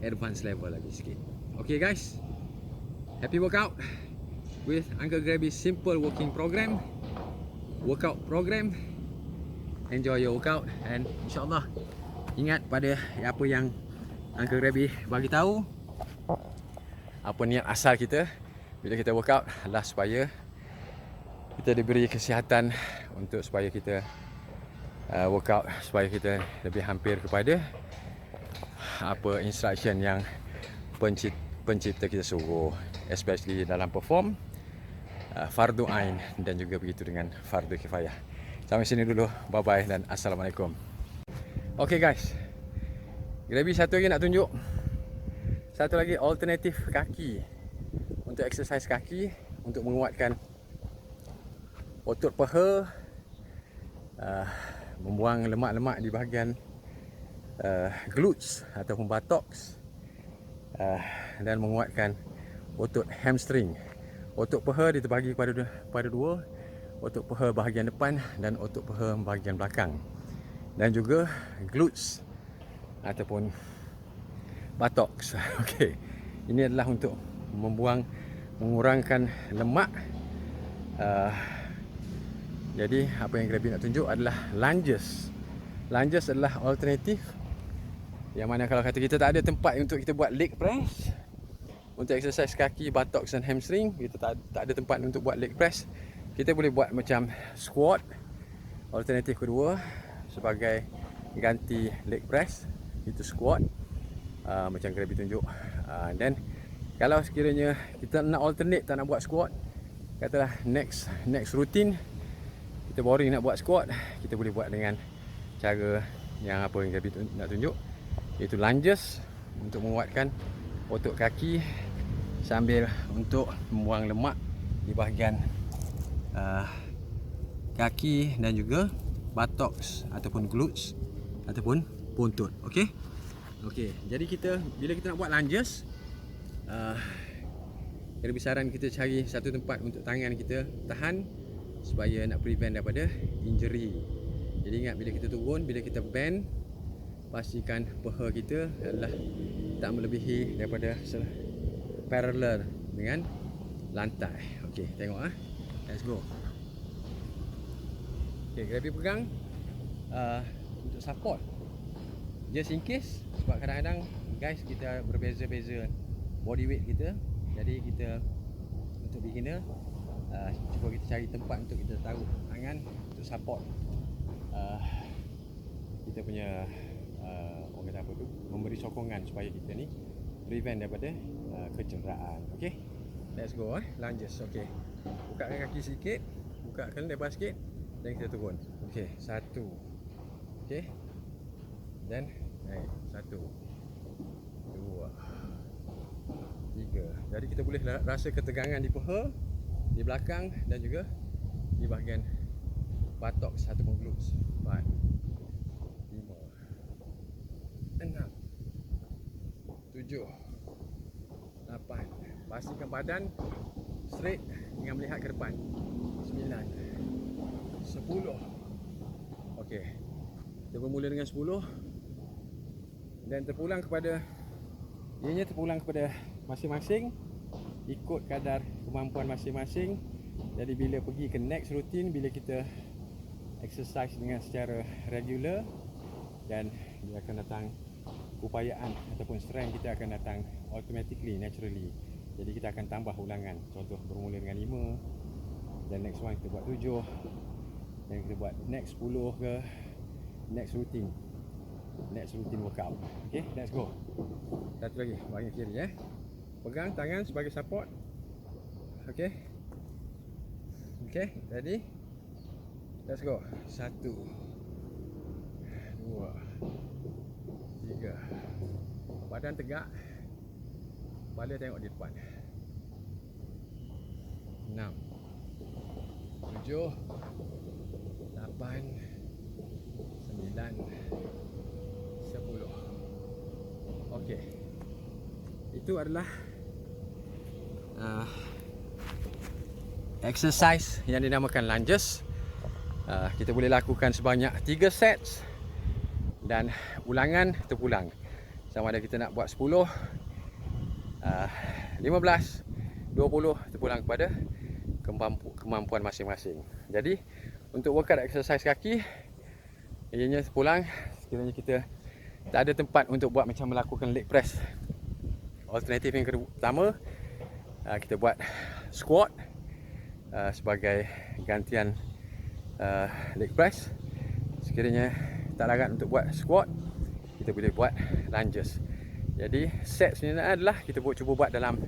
advance level lagi sikit. Okay guys, happy workout with Uncle Grabby's simple workout program. Enjoy your workout, and insyaAllah ingat pada apa yang Uncle Grabby bagi tahu. Apa niat asal kita bila kita workout adalah supaya kita diberi kesihatan, untuk supaya kita workout, supaya kita lebih hampir kepada apa instruction yang pencipta kita suruh, especially dalam perform fardu ain dan juga begitu dengan fardu kifayah. Sampai sini dulu. Bye bye dan assalamualaikum. Okay guys, lebih satu lagi nak tunjuk. Satu lagi alternatif kaki untuk exercise kaki untuk menguatkan otot paha, membuang lemak-lemak di bahagian glutes ataupun buttocks, dan menguatkan otot hamstring. Otot paha dia terbagi pada dua, otot paha bahagian depan dan otot paha bahagian belakang, dan juga glutes ataupun buttocks. Okey, ini adalah untuk mengurangkan lemak. Jadi apa yang Grabi nak tunjuk adalah lunges. Lunges adalah alternatif yang mana kalau kata kita tak ada tempat untuk kita buat leg press, untuk exercise kaki, buttocks dan hamstring, kita tak ada tempat untuk buat leg press, kita boleh buat macam squat. Alternatif kedua sebagai ganti leg press, itu squat, macam Grabi tunjuk. Dan kalau sekiranya kita nak alternate, tak nak buat squat, katalah next routine kita boring nak buat squat, kita boleh buat dengan cara yang apa yang Grabi nak tunjuk, iaitu lunges untuk menguatkan otot kaki sambil untuk membuang lemak di bahagian kaki dan juga buttocks ataupun glutes ataupun buntut. Okey. Okey, jadi bila kita nak buat lunges, Grabi saran kita cari satu tempat untuk tangan kita tahan supaya nak prevent daripada injury. Jadi ingat, bila kita turun, bila kita bend, pastikan paha kita adalah tak melebihi daripada parallel dengan lantai. Okey, tengok let's go. Okey, Grabi pegang untuk support, just in case, sebab kadang-kadang guys kita berbeza-beza body weight kita. Jadi kita untuk beginner, cuba kita cari tempat untuk kita taruh tangan untuk support kita punya orang kata apa tu, memberi sokongan supaya kita ni prevent daripada kecederaan. Okey, let's go. Lunges. Okey, bukakan kaki sikit, bukakan lebar sikit, dan kita turun. Okey, satu. Okey, dan naik. Satu, dua, tiga. Jadi kita boleh rasa ketegangan di paha, di belakang dan juga di bahagian buttocks ataupun glutes. 4, 5, 6, 7, 8. Pastikan badan straight dengan melihat ke depan. 9, 10. Okey, kita bermula dengan 10 dan terpulang kepada masing-masing ikut kadar kemampuan masing-masing. Jadi bila pergi ke next routine, bila kita exercise dengan secara regular, dan dia akan datang keupayaan ataupun strength kita akan datang automatically, naturally. Jadi kita akan tambah ulangan. Contoh bermula dengan 5, dan next one kita buat 7, dan kita buat next 10 ke next routine workout. Okay, let's go. Satu lagi, bahagian kiri pegang tangan sebagai support. Okay, ready, let's go. 1, 2, 3. Badan tegak, kepala tengok di depan. 6, 7, 8, 9, 10. Okey, itu adalah exercise yang dinamakan lunges. Kita boleh lakukan sebanyak 3 sets dan ulangan terpulang. Sama ada kita nak buat 10, 15, 20, terpulang kepada kemampuan masing-masing. Jadi untuk workout exercise kaki, ianya terpulang sekiranya kita tak ada tempat untuk buat macam melakukan leg press. Alternatif yang pertama, kita buat squat sebagai gantian leg press. Sekiranya tak larat untuk buat squat, kita boleh buat lunges. Jadi set sebenarnya adalah kita cuba buat dalam,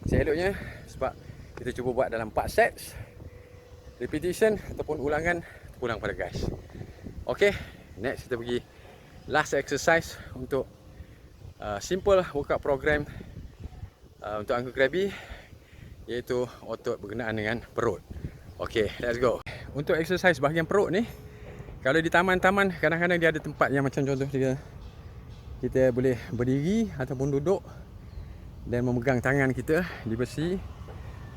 seeloknya sebab kita cuba buat dalam 4 sets, repetition ataupun ulangan pulang pada guys. Okay, next kita pergi last exercise untuk simple workout program untuk Uncle Krabby, iaitu otot berkenaan dengan perut. Okay, let's go. Untuk exercise bahagian perut ni, kalau di taman-taman kadang-kadang dia ada tempat yang macam contoh kita boleh berdiri ataupun duduk dan memegang tangan kita di besi,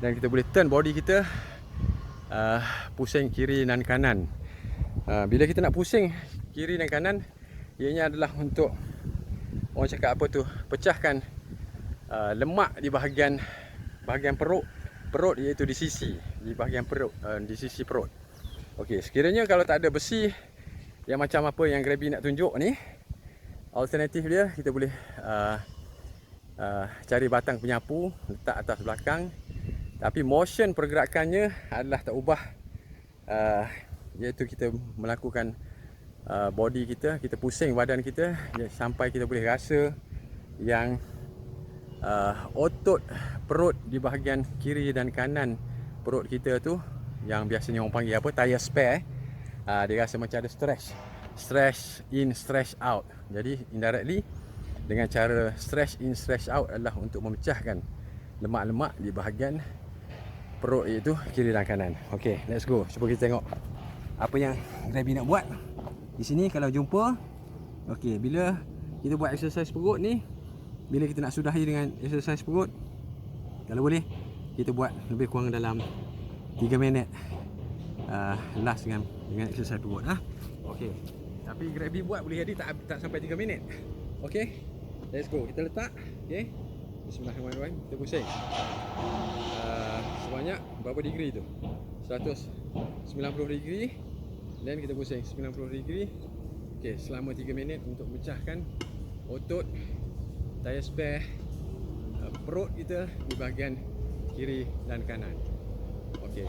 dan kita boleh turn body kita pusing kiri dan kanan. Bila kita nak pusing kiri dan kanan, ianya adalah untuk orang cakap apa tu, pecahkan lemak di bahagian perut, iaitu di bahagian perut, di sisi perut. Okey, sekiranya kalau tak ada besi yang macam apa yang Krabby nak tunjuk ni, alternatif dia kita boleh cari batang penyapu, letak atas belakang. Tapi motion pergerakannya adalah tak ubah, iaitu kita melakukan body kita pusing badan kita sampai kita boleh rasa yang otot perut di bahagian kiri dan kanan perut kita tu, yang biasanya orang panggil apa, tire spare, dia rasa macam ada stretch in, stretch out. Jadi indirectly dengan cara stretch in, stretch out adalah untuk memecahkan lemak-lemak di bahagian perut, iaitu kiri dan kanan. Okay, let's go. Cuba kita tengok apa yang Krabby nak buat di sini kalau jumpa. Okay, bila kita buat exercise perut ni, bila kita nak sudahi dengan exercise perut, kalau boleh kita buat lebih kurang dalam 3 minit last dengan exercise perut. Okay, tapi Krabby buat boleh jadi tak sampai 3 minit. Okay, let's go. Kita letak. Okay, bismillahirrahmanirrahim. Kita pusing sebanyak berapa degree tu, 190 degree. Dan kita pusing 90 degree. Okay, selama 3 minit untuk memecahkan otot tire spare perut kita di bahagian kiri dan kanan. Okay.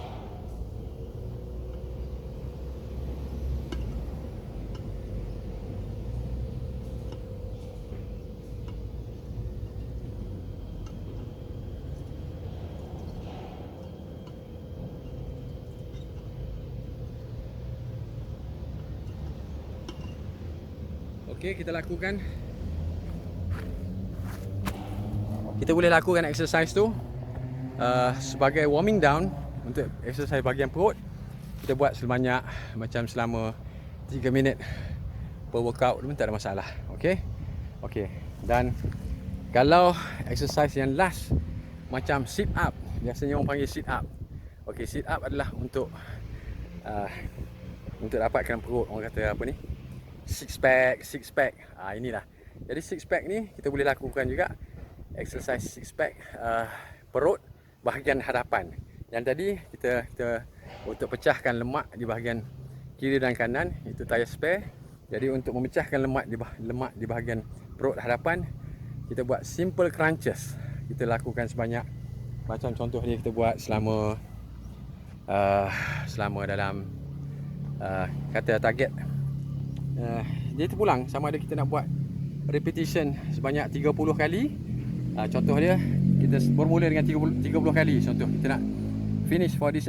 Okay, kita lakukan. Kita boleh lakukan exercise tu sebagai warming down untuk exercise bahagian perut. Kita buat sebanyak macam selama 3 minit per workout pun tak ada masalah. Okay, okay. Dan kalau exercise yang last macam sit up, biasanya orang panggil sit up. Okay, sit up adalah untuk dapatkan perut, orang kata apa ni, six pack. Inilah. Jadi six pack ni kita boleh lakukan juga exercise six pack perut bahagian hadapan. Yang tadi kita untuk pecahkan lemak di bahagian kiri dan kanan, itu tire spare. Jadi untuk memecahkan lemak di bahagian perut hadapan, kita buat simple crunches. Kita lakukan sebanyak, macam contoh ni kita buat selama dalam kata target dia terpulang, sama ada kita nak buat repetition sebanyak 30 kali. Contoh dia, kita bermula dengan 30 kali. Contoh kita nak finish for this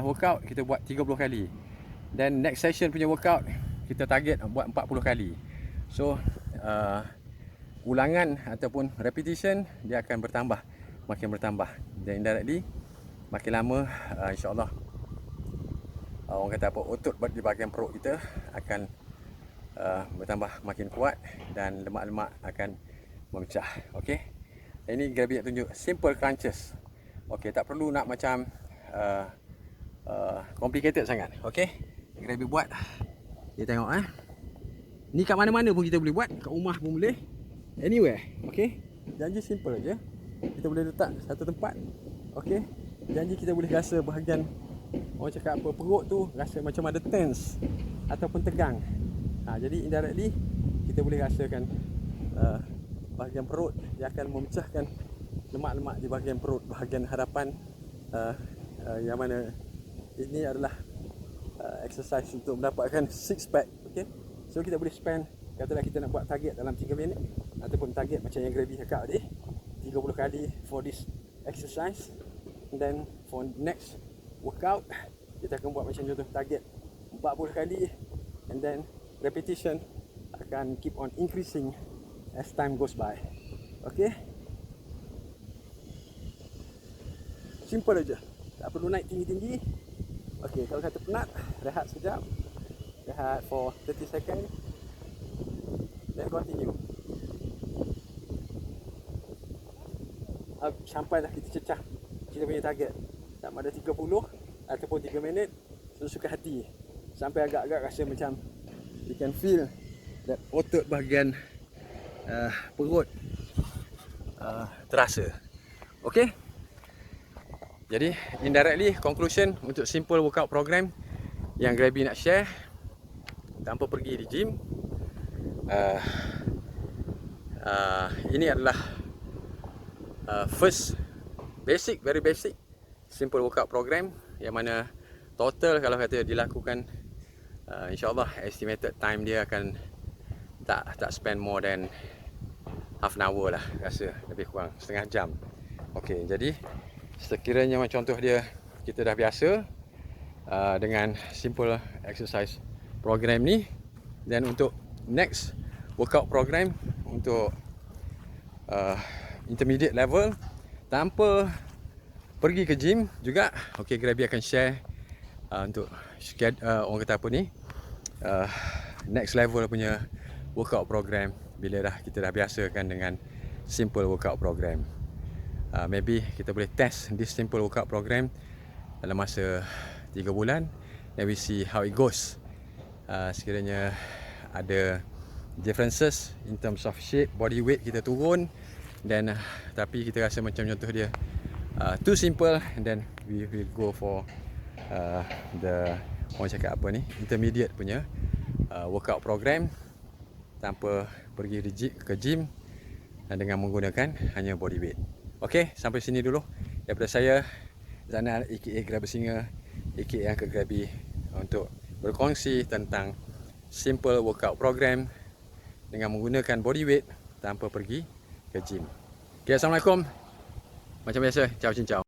workout, kita buat 30 kali. Dan next session punya workout kita target buat 40 kali. So ulangan ataupun repetition dia akan makin bertambah. Dan indirectly makin lama insya-Allah orang kata apa, otot di bahagian perut kita akan bertambah makin kuat dan lemak-lemak akan memecah. Okey. Ini Krabby nak tunjuk simple crunches. Okey, tak perlu nak macam complicated sangat. Okey. Krabby buat. Kita tengok ni kat mana-mana pun kita boleh buat, kat rumah pun boleh. Anywhere. Okey. Janji simple aja. Kita boleh letak satu tempat. Okey. Janji kita boleh rasa bahagian, orang cakap apa, perut tu rasa macam ada tense ataupun tegang. Jadi indirectly kita boleh rasakan bahagian perut dia akan memecahkan lemak-lemak di bahagian perut, bahagian hadapan, yang mana ini adalah exercise untuk mendapatkan six pack. Okay? So kita boleh spend, katalah kita nak buat target dalam 3 minit ataupun target macam yang Krabby cakap tadi, 30 kali for this exercise. And then for next workout kita akan buat macam contoh target 40 kali, and then repetition akan keep on increasing as time goes by. Okay, simple aja, tak perlu naik tinggi-tinggi. Okay, kalau kata penat, rehat sekejap, rehat for 30 second, then continue sampailah kita cecah kita punya target, sama ada 30 ataupun 3 minit, sesuka hati, sampai agak-agak rasa macam you can feel that otot bahagian perut terasa. Okay, jadi indirectly conclusion untuk simple workout program yang Grabby nak share tanpa pergi di gym, ini adalah first basic, very basic simple workout program yang mana total kalau kata dilakukan, insyaAllah estimated time dia akan tak spend more than half an hour lah, rasa lebih kurang setengah jam. Okay, jadi sekiranya macam contoh dia kita dah biasa dengan simple exercise program ni, dan untuk next workout program untuk intermediate level tanpa pergi ke gym juga, okay, Grabby akan share untuk orang kata apa ni, next level punya workout program bila kita dah biasakan dengan simple workout program. Maybe kita boleh test this simple workout program dalam masa 3 bulan, then we see how it goes. Sekiranya ada differences in terms of shape, body weight kita turun, dan tapi kita rasa macam contoh dia too simple, and then we will go for the orang cakap apa ni, intermediate punya workout program tanpa pergi ke gym dan dengan menggunakan hanya body weight. Okay, sampai sini dulu daripada saya, Zainal aka Grabber Singer aka Uncle Grabby, untuk berkongsi tentang simple workout program dengan menggunakan body weight tanpa pergi ke gym. Okay, Assalamualaikum. Macam biasa, ciao cincau.